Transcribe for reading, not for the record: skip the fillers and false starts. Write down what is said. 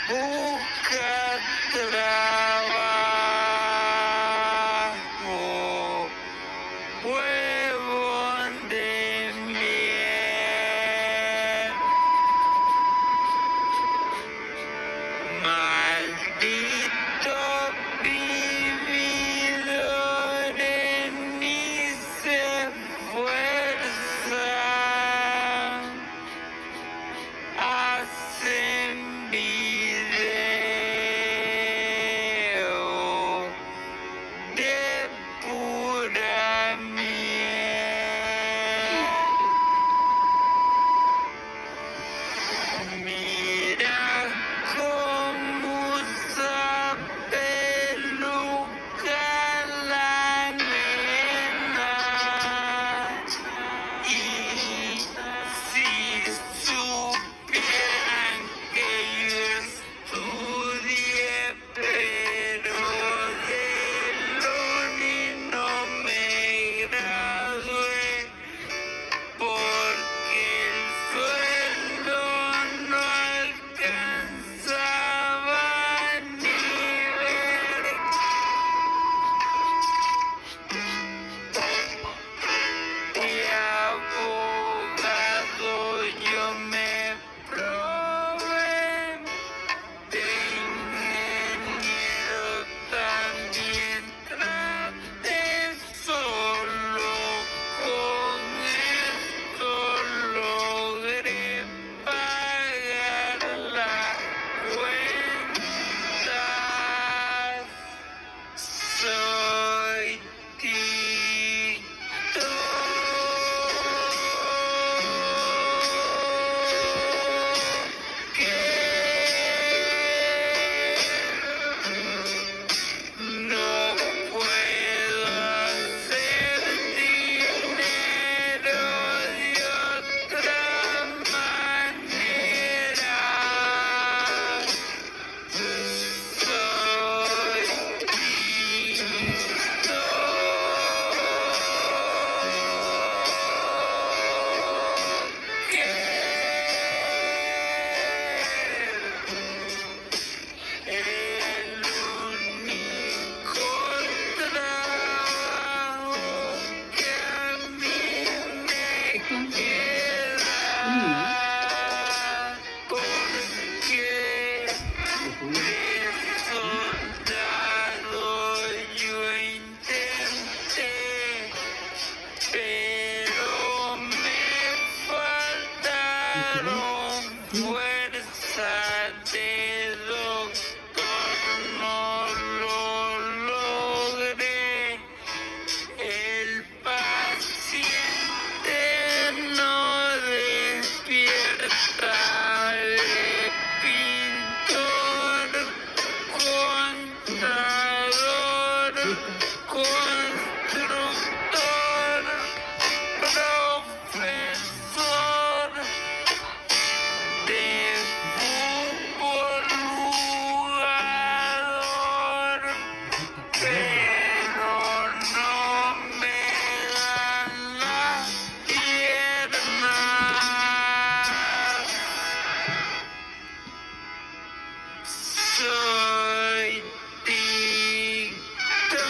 busca trabajo, huevo de miel, maldito vividor ni se fuerza, hacen video de pura miel. Mira cómo usa peluca la nena. Y si supieran que yo estudié, pero de Loni no me gradué, porque el sueldo no alcanzaba ni ver. De abogado yo me probé, de ingeniero también traté, solo con esto logré pagar la cuenta. Soy Tito. No puedo hacer dinero de otra manera. Soy el único trabajo que a mí me queda, porque de soldado yo intenté, pero me faltaron fuerzas de doctor, no lo logré. El paciente no despierta, el pintor, contador, constructor, profesor de fútbol, jugador, pero no me dan las piernas. Soy Tito.